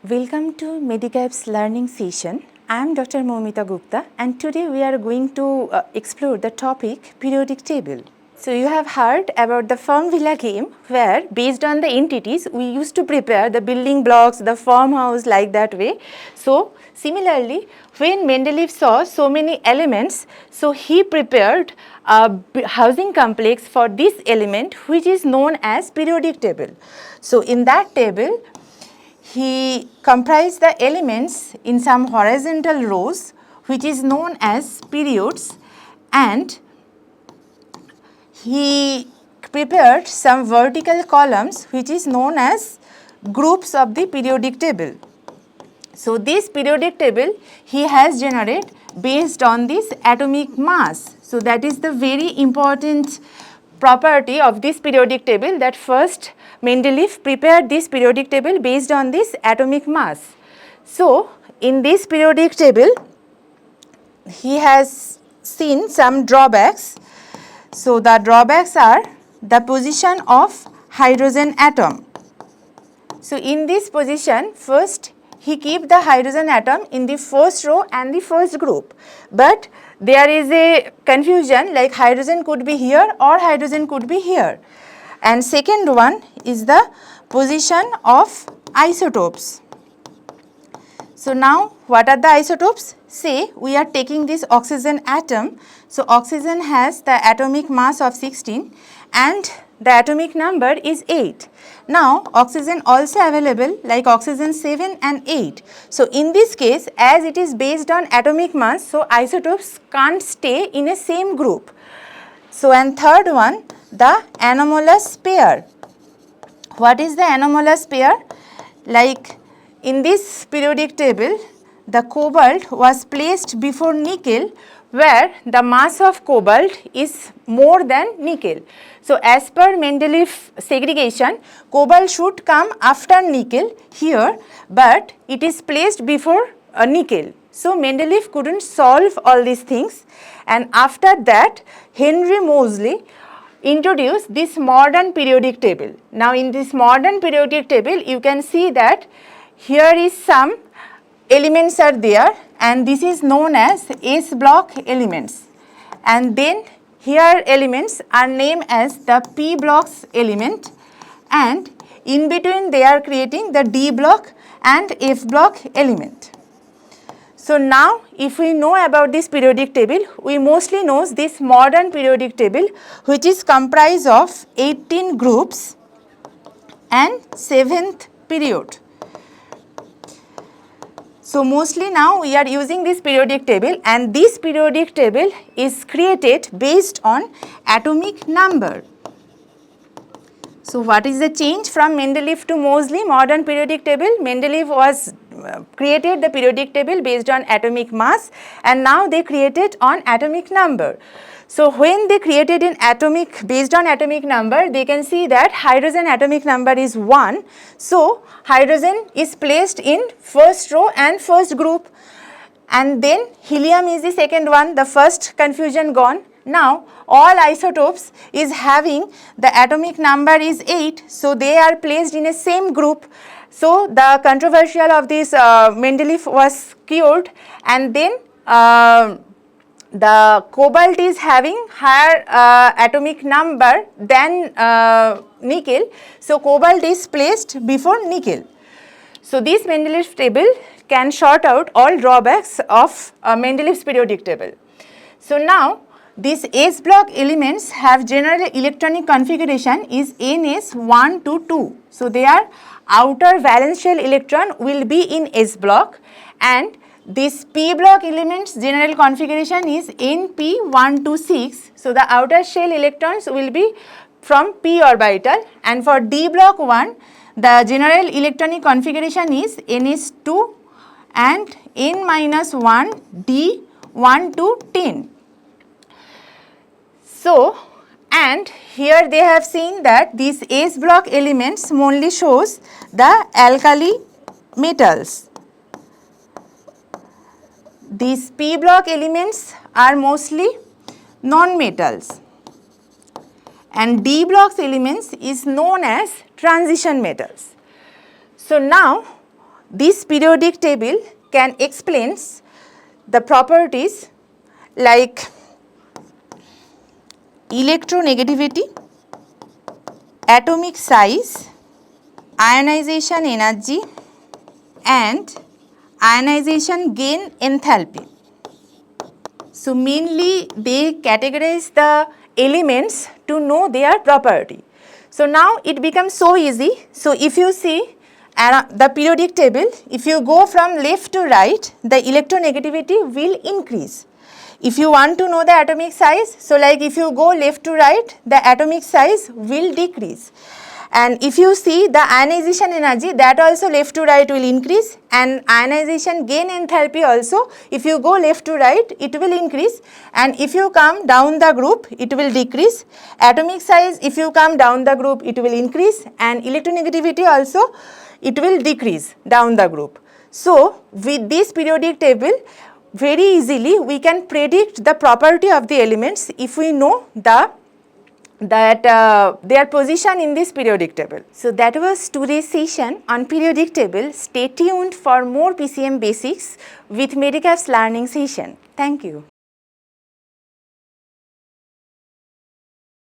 Welcome to Medicaps learning session. I am Dr. Moumita Gupta and today we are going to explore the topic periodic table. So you have heard about the formula game where based on the entities we used to prepare the building blocks, the farmhouse like that way. So similarly when Mendeleev saw so many elements, so he prepared a housing complex for this element which is known as periodic table. So in that table he comprised the elements in some horizontal rows which is known as periods, and he prepared some vertical columns which is known as groups of the periodic table. So this periodic table he has generated based on this atomic mass. So that is the very important property of this periodic table, that first Mendeleev prepared this periodic table based on this atomic mass. So in this periodic table he has seen some drawbacks. So the drawbacks are the position of hydrogen atom. So in this position first he keep the hydrogen atom in the first row and the first group, but there is a confusion like hydrogen could be here or hydrogen could be here. And second one is the position of isotopes. So now what are the isotopes? Say we are taking this oxygen atom. So oxygen has the atomic mass of 16 and the atomic number is 8. Now oxygen also available like oxygen 7 and 8. So in this case as it is based on atomic mass, so isotopes can't stay in a same group. So and third one, the anomalous pair. What is the anomalous pair? Like in this periodic table the cobalt was placed before nickel where the mass of cobalt is more than nickel. So as per Mendeleev segregation, cobalt should come after nickel here, but it is placed before nickel. So Mendeleev couldn't solve all these things, and after that Henry Moseley introduced this modern periodic table. Now in this modern periodic table you can see that here is some elements are there and this is known as S block elements, and then here elements are named as the P blocks element, and in between they are creating the D block and F block element. So now if we know about this periodic table, we mostly know this modern periodic table which is comprised of 18 groups and 7th period. So mostly now we are using this periodic table, and this periodic table is created based on atomic number. So what is the change from Mendeleev to Moseley modern periodic table? Mendeleev was created the periodic table based on atomic mass, and now they created on atomic number. So when they created in based on atomic number, they can see that hydrogen atomic number is 1. So hydrogen is placed in first row and first group, and then helium is the second one, the first confusion gone. Now all isotopes is having the atomic number is 8, so they are placed in a same group. So the controversial of this Mendeleev was cured, and then the cobalt is having higher atomic number than nickel, so cobalt is placed before nickel. So this Mendeleev table can sort out all drawbacks of Mendeleev's periodic table. So now these S block elements have general electronic configuration is NS1 to 2. So their outer valence shell electron will be in S block, and this P block elements general configuration is NP1 to 6. So the outer shell electrons will be from P orbital, and for D block 1 the general electronic configuration is NS2 and N-1 D1 to 10. So and here they have seen that these S block elements only shows the alkali metals. These P block elements are mostly non-metals, and D blocks elements is known as transition metals. So now this periodic table can explains the properties like electronegativity, atomic size, ionization energy and ionization gain enthalpy. So mainly they categorize the elements to know their property. So now it becomes so easy. So if you see the periodic table, if you go from left to right, the electronegativity will increase. If you want to know the atomic size, so like if you go left to right, the atomic size will decrease. And if you see the ionization energy, that also left to right will increase, and ionization gain enthalpy also, if you go left to right, it will increase, and if you come down the group, it will decrease. Atomic size, if you come down the group, it will increase, and electronegativity also, it will decrease down the group. So with this periodic table, very easily we can predict the property of the elements if we know their position in this periodic table. So that was today's session on periodic table. Stay tuned for more PCM basics with Medicaps learning session. Thank you.